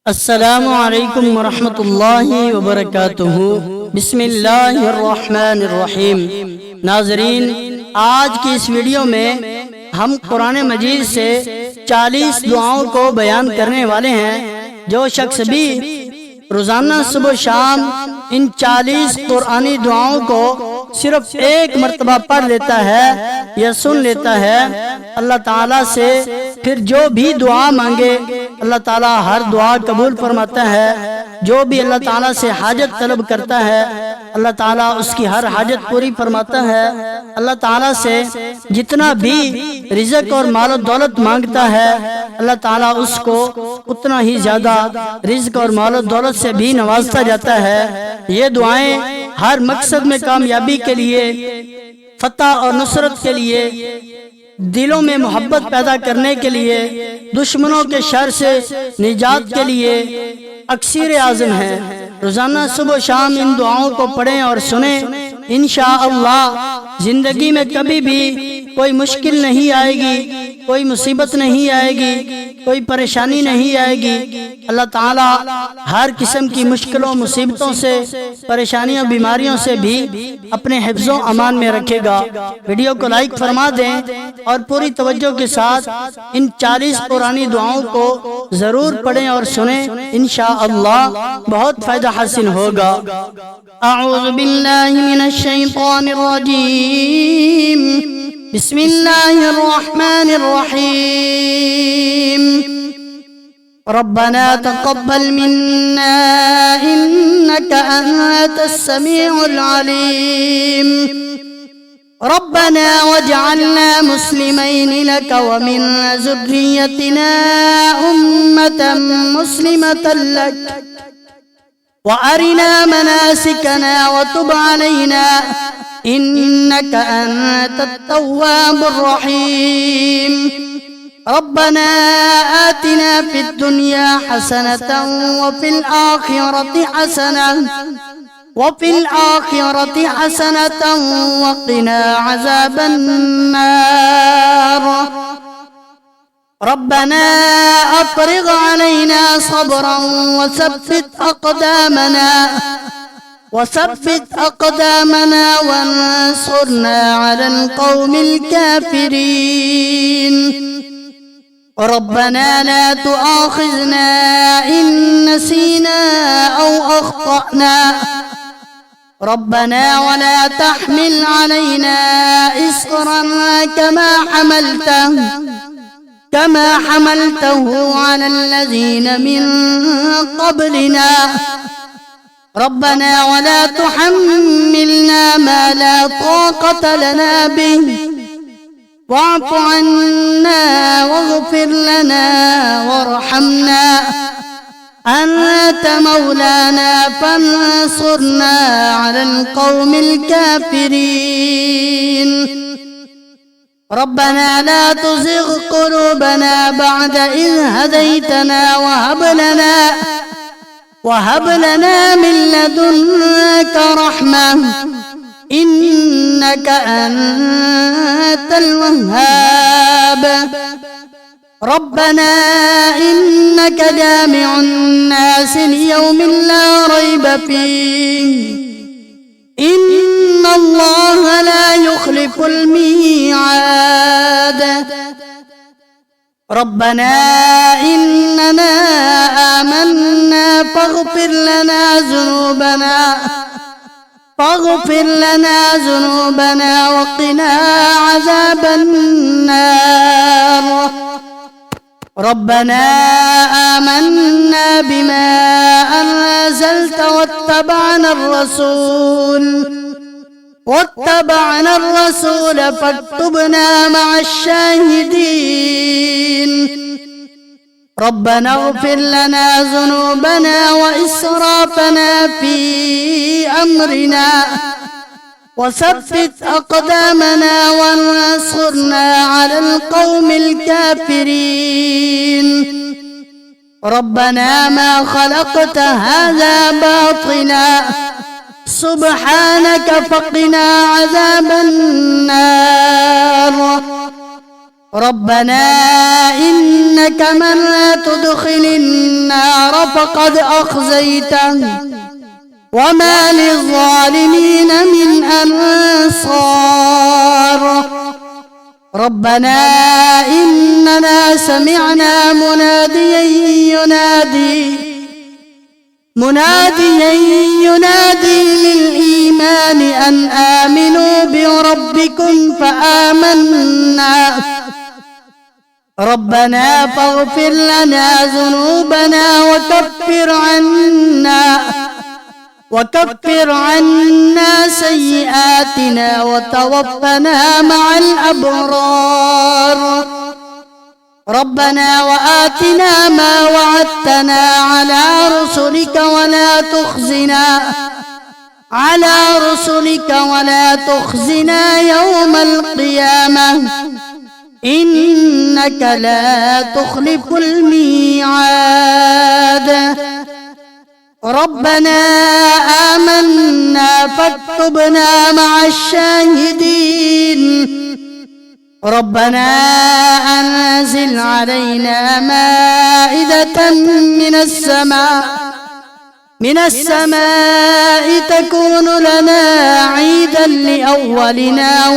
अस्सलामु अलैकुम वरहमतुल्लाहि वबरकातुहू। बिस्मिल्लाहिर्रहमानिर्रहीम। नाज़रीन, आज की इस वीडियो में हम कुरान मजीद से 40 दुआओं को बयान करने वाले हैं। जो शख्स भी रोजाना सुबह शाम इन 40 कुरानी दुआओं को सिर्फ एक मर्तबा पढ़ लेता है या सुन लेता है, अल्लाह ताला से फिर जो भी दुआ मांगे अल्लाह ताला हर दुआ कबूल फरमाता है। जो भी अल्लाह ताला से हाजत तलब करता है अल्लाह ताला उसकी हर हाजत पूरी फरमाता है। अल्लाह ताला से जितना भी रिज़्क़ और माल और दौलत मांगता है अल्लाह ताला उसको उतना ही ज्यादा रिज़्क़ और माल और दौलत से भी नवाजता जाता है। ये दुआएं हर मकसद में कामयाबी के लिए, फतह और नुसरत के लिए, दिलों में मोहब्बत पैदा करने के लिए, दुश्मनों के शर से निजात के लिए अक्सीर आज़म है। रोजाना सुबह शाम इन दुआओं को पढ़ें और सुने। इंशाअल्लाह जिंदगी में कभी भी कोई मुश्किल नहीं आएगी, कोई मुसीबत नहीं आएगी, कोई परेशानी नहीं आएगी। अल्लाह ताला हर किस्म की मुश्किलों, मुसीबतों से, परेशानियों, बीमारियों से भी अपने हिफ्ज़ो अमान में रखेगा। वीडियो को लाइक फरमा दें और पूरी तवज्जो के साथ इन 40 पुरानी दुआओं को जरूर पढ़ें और सुने। इंशाअल्लाह बहुत फायदा हासिल होगा। अऊज़ु बिल्लाहि मिनश शैतानिर रजीम। बिस्मिल्लाहिर्रहमानिर्रहीम। रब्बना तक़ब्बल मिन्ना इन्नका अंतस समीउल अलीम। रब्बना वजअलना मुस्लिमैनि लक व मिन ज़ुर्रिय्यतिना उम्मतन मुस्लिमतन लक व अरिना मनासिकना व तुब अलैना इन्नका अंतत तव्वाबुर रहीम। रब्बना आतिना फिद दुनिया हसनतन व फिल आखिरति हसनतन व क़िना अज़ाबन नार। रब्बना अफ़्रिग़ अलैना सब्रन वसब्बित अक़दामना वंसुरना अलल क़ौमिल काफ़िरीन। रब्बना ला तुआख़िज़ना इन नसीना औ अख़्तअना। रब्बना वला तहमिल अलैना इस्रन कमा हमलतहु अलल्लज़ीना मिन क़ब्लिना। रब्बना वला तुहम्मिलना मा ला ताक़त लना बिहि वाअफ़ु अन्ना वग़फ़िर लना वरहमना अंत मौलाना फंसुरना अलल क़ौमिल काफ़िरीन। रब्बना ला तुज़िग़ क़ुलूबना बअद इज़ हदैतना वहब लना मिन लदुन्का रहमह इन्नका अंतल वह्हाब। रब्बना इन्नका जामिउन नास लियौमिन ला रैब फीह इन्नल्लाह ला युख़्लिफ़ुल मीआद। रब्बना इन्नना आमन्ना फ़ाग़फ़िर लना ज़ुनूबना वक़िना अज़ाबन नार। रब्बना आमन्ना बिमा अनज़लत वत्तबअना الرسول فاكتبنا مع الشاهدين। ربنا اغفر لنا ذنوبنا وإسرافنا في أمرنا وثبت أقدامنا وانصرنا على القوم الكافرين. ربنا ما خلقت هذا باطلا سبحانك فقنا عذاب النار. ربنا إنك من تدخل النار فقد أخزيته وما للظالمين من أنصار. ربنا إننا سمعنا مناديا ينادي للإيمان أن آمنوا بربكم فآمنا. ربنا فاغفر لنا ذنوبنا وكفر عنا سيئاتنا وتوفنا مع الأبرار. ربنا وآتنا ما وعدتنا على رسلك ولا تخزنا يوم القيامة إنك لا تخلف الميعاد. ربنا آمنا فاكتبنا مع الشاهدين. ربنا أنزل علينا مائدة من السماء تكون لنا عيدا لأولنا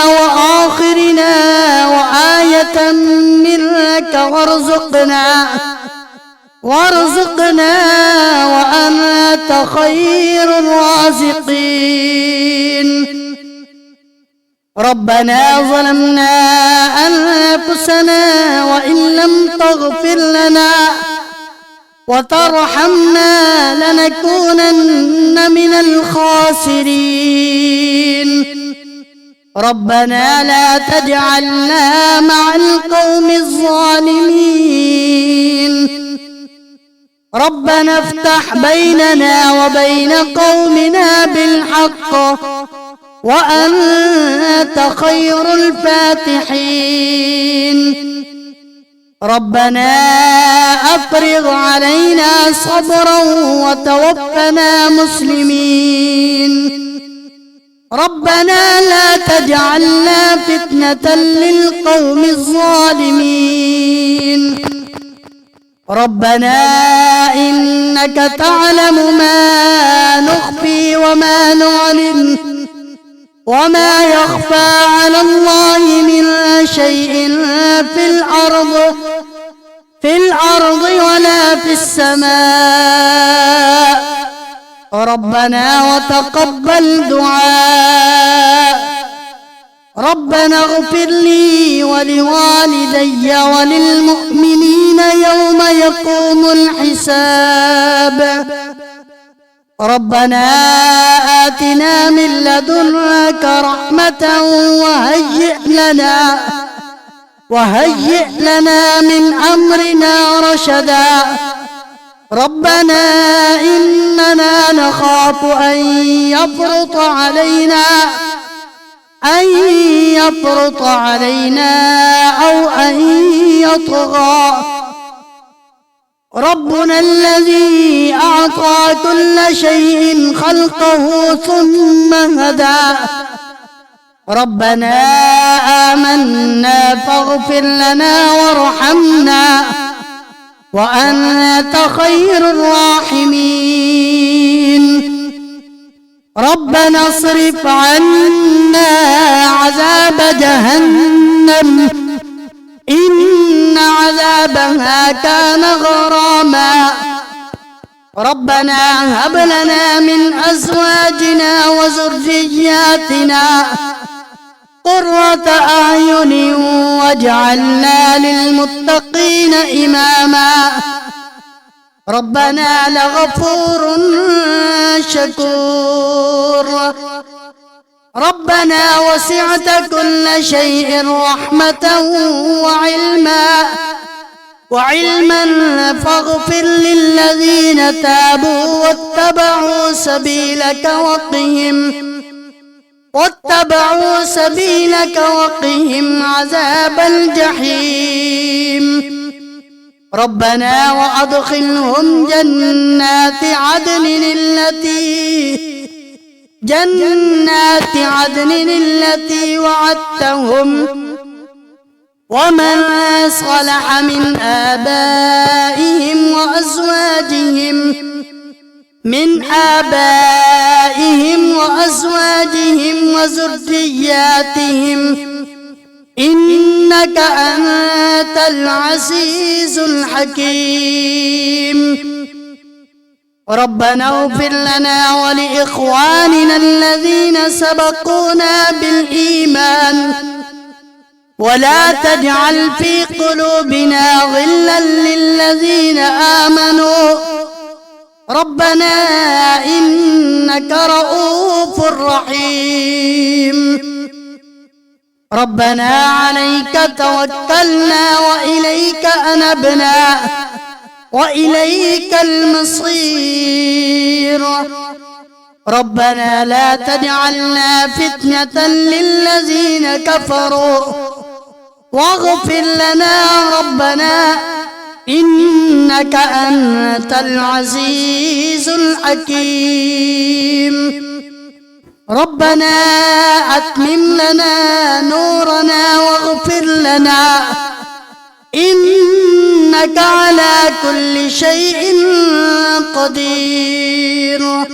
وآخرنا وآية منك وارزقنا وأنت خير الرازقين. ربنا ظلمنا أنفسنا وإن لم تغفر لنا وترحمنا لنكونن من الخاسرين. ربنا لا تجعلنا مع القوم الظالمين. ربنا افتح بيننا وبين قومنا بالحق وأنت خير الفاتحين. ربنا أفرغ علينا صبرا وتوفنا مسلمين. ربنا لا تجعلنا فتنة للقوم الظالمين. ربنا إنك تعلم ما نخفي وما نعلن وما يخفى على الله من شيء في الأرض ولا في السماء. ربنا وتقبل دعاء. ربنا اغفر لي ولوالدي وللمؤمنين يوم يقوم الحساب. ربنا آتنا من لدنك رحمة وهيئ لنا من أمرنا رشدا. ربنا إننا نخاف أن يفرط علينا أو أن يطغى. ربنا الذي أعطى كل شيء خلقه ثم هدى. ربنا آمنا فاغفر لنا وارحمنا وأنت خير الراحمين. ربنا اصرف عنا عذاب جهنم إن عذابها كان غراما. ربنا هب لنا من أزواجنا وذرياتنا قرة أعين واجعلنا للمتقين إماما. ربنا لغفور شكور. ربنا وسعت كل شيء رحمة وعلما فاغفر للذين تابوا واتبعوا سبيلك وقهم عذاب الجحيم. ربنا وأدخلهم جنات عدن التي وعدتهم ومن صلح من آبائهم وأزواجهم وذرياتهم إنك أنت العزيز الحكيم. ربنا اغفر لنا ولإخواننا الذين سبقونا بالإيمان ولا تجعل في قلوبنا غلا للذين آمنوا ربنا إنك رؤوف رحيم. ربنا عليك توكلنا وإليك أنبنا وإليك المصير. ربنا لا تجعلنا فتنة للذين كفروا واغفر لنا ربنا إنك أنت العزيز الحكيم. ربنا أتمم لنا نورنا واغفر لنا إنك على كل شيء قدير.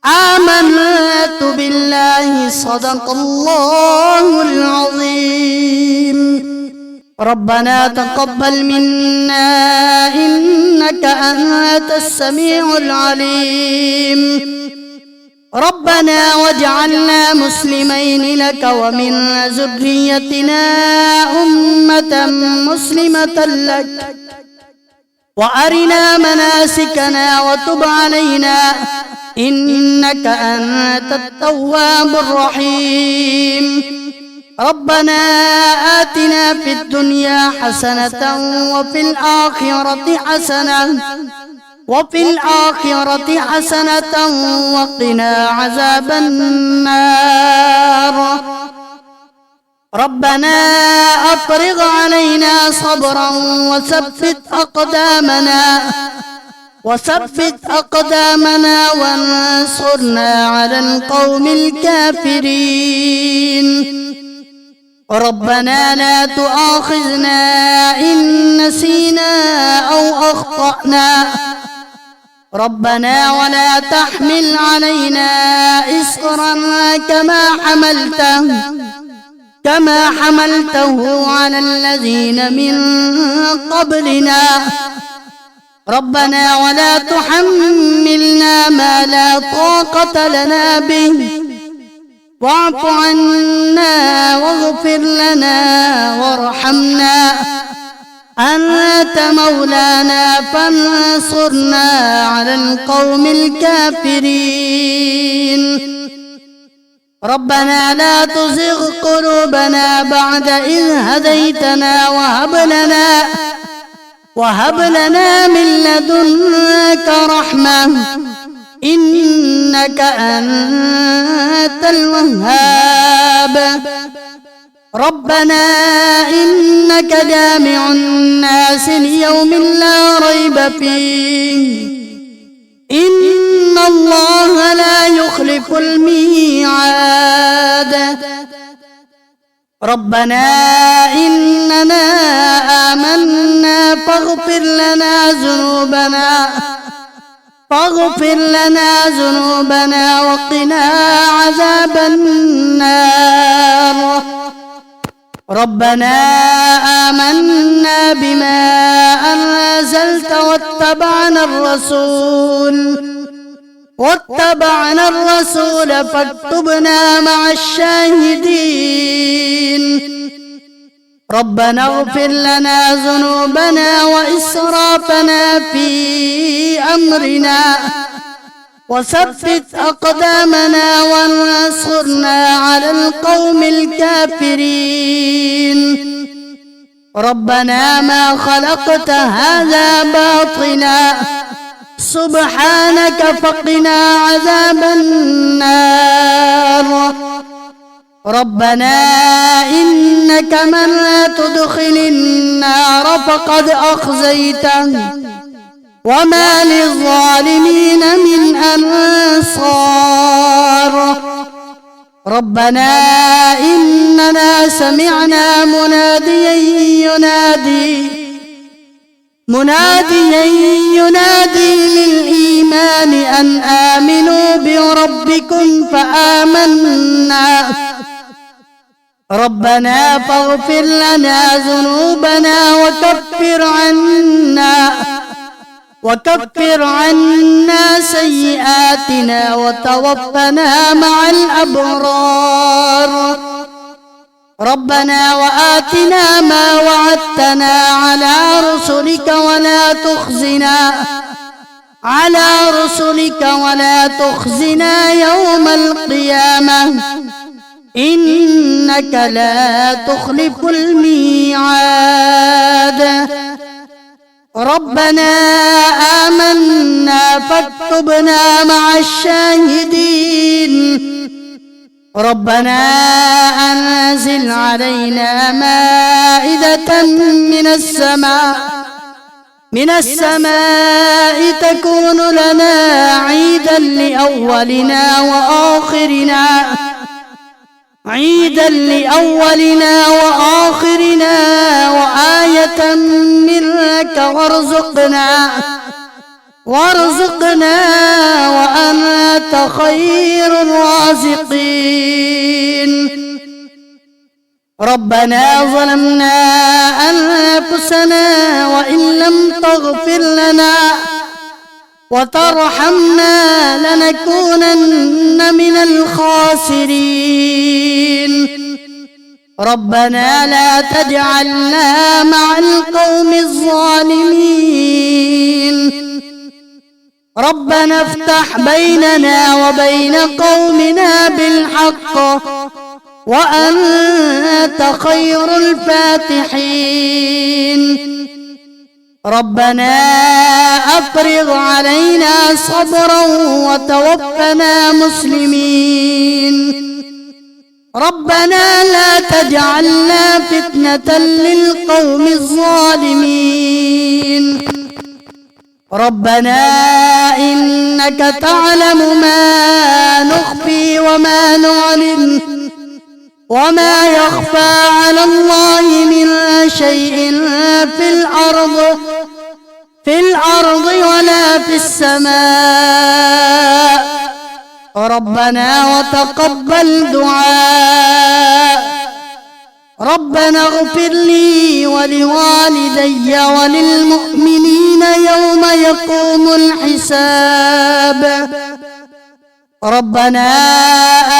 آمنت بالله صدق الله العظيم. ربنا تقبل منا إنك أنت السميع العليم. ربنا واجعلنا مسلمين لك ومن ذريتنا أمة مسلمة لك وأرنا مناسكنا وتب علينا إنك أنت التواب الرحيم. ربنا آتنا في الدنيا حسنة وفي الآخرة حسنة وقنا عذاب النار. ربنا أفرغ علينا صبرا وثبت أقدامنا وانصرنا على القوم الكافرين. ربنا لا تؤاخذنا إن نسينا أو أخطأنا. ربنا ولا تحمل علينا إصرا كما حملته على الذين من قبلنا. ربنا ولا تحملنا ما لا طاقة لنا به واعف عنا واغفر لنا وارحمنا أنت مولانا فانصرنا على القوم الكافرين. ربنا لا تزغ قلوبنا بعد إذ هديتنا وهب لنا من لدنك رحمة إنك أنت الوهاب. ربنا إنك جامع الناس ليوم لا ريب فيه إن الله لا يخلف الميعاد. ربنا إننا آمنا فاغفر لنا ذنوبنا وقنا عذاب النار. ربنا آمنا بما أنزلت واتبعنا الرسول فاكتبنا مع الشاهدين. ربنا اغفر لنا ذنوبنا وإسرافنا في أمرنا وثبت أقدامنا وانصرنا على القوم الكافرين. ربنا ما خلقت هذا باطلا سبحانك فقنا عذاب النار. ربنا إنك من تدخل النار فقد أخزيته وما للظالمين من أنصار. ربنا إننا سمعنا مناديا ينادي للإيمان أن آمنوا بربكم فآمنا ربنا فاغفر لنا ذنوبنا وكفر عنا سيئاتنا وتوفنا مع الأبرار ربنا وآتنا ما وعدتنا على رسلك ولا تخزنا يوم القيامة إنك لا تخلف الميعاد ربنا آمنا فاكتبنا مع الشاهدين ربنا أنزل علينا مائدة من السماء تكون لنا عيدا لأولنا وآخرنا وآية منك وارزقنا وأنت خير الرازقين ربنا ظلمنا أنفسنا وإن لم تغفر لنا وترحمنا لنكونن من الخاسرين ربنا لا تجعلنا مع القوم الظالمين ربنا افتح بيننا وبين قومنا بالحق وأنت خير الفاتحين ربنا أفرغ علينا صبرا وتوفنا مسلمين ربنا لا تجعلنا فتنة للقوم الظالمين ربنا إنك تعلم ما نخفي وما نعلن وما يخفى على الله من شيء في الأرض ولا في السماء ربنا وتقبل دعاء ربنا اغفر لي ولوالدي وللمؤمنين يوم يقوم الحساب ربنا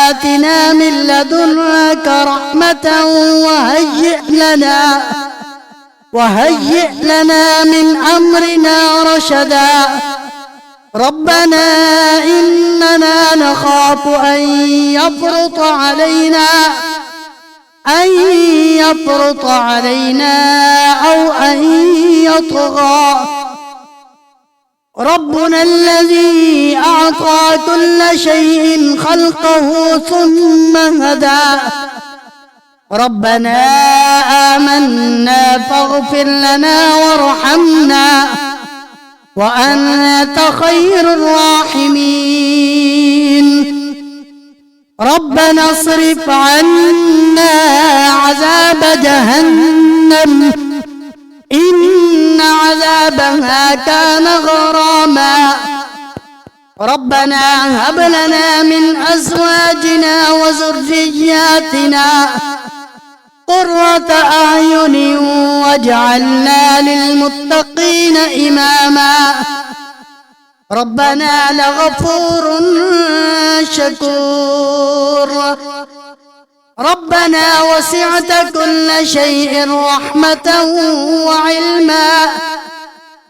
آتنا من لدنك رحمة وهيئ لنا من أمرنا رشدا ربنا إننا نخاف أن يفرط علينا أو أن يطغى ربنا الذي أعطى كل شيء خلقه ثم هدى ربنا آمنا فاغفر لنا وارحمنا وأنت خير الراحمين ربنا اصرف عنا عذاب جهنم إن عذابها كان غراما ربنا هب لنا من أزواجنا وذرياتنا قرة أعين واجعلنا للمتقين إماما ربنا لغفور شكور ربنا وسعت كل شيء رحمة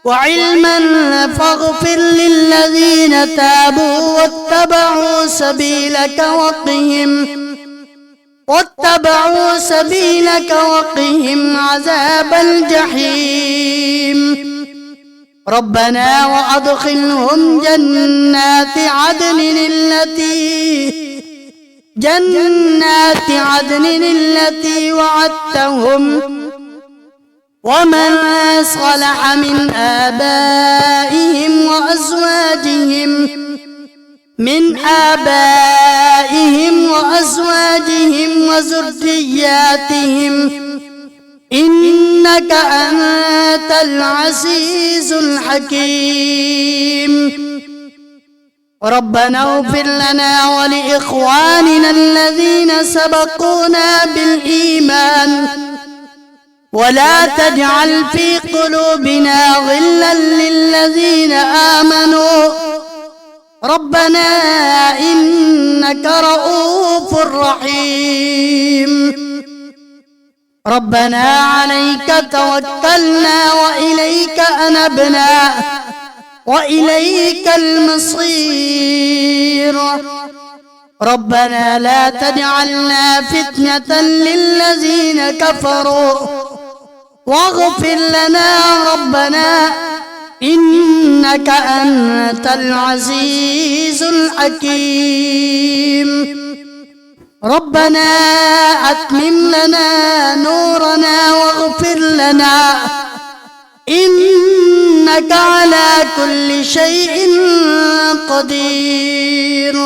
وعلما فاغفر للذين تابوا واتبعوا سبيلك وقهم عذاب الجحيم ربنا وأدخلهم جنات عدن التي وعدتهم ومن صلح من آبائهم من آبائهم وأزواجهم وذرياتهم إنك أنت العزيز الحكيم. ربنا اغفر لنا ولإخواننا الذين سبقونا بالإيمان ولا تجعل في قلوبنا غلا للذين آمنوا ربنا إنك رؤوف رحيم. ربنا عليك توكلنا وإليك أنبنا وإليك المصير. ربنا لا تجعلنا فتنة للذين كفروا واغفر لنا ربنا إنك أنت العزيز الحكيم. ربنا أتمم لنا نورنا واغفر لنا إنك على كل شيء قدير.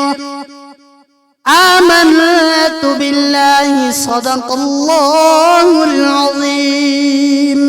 آمنت بالله صدق الله العظيم.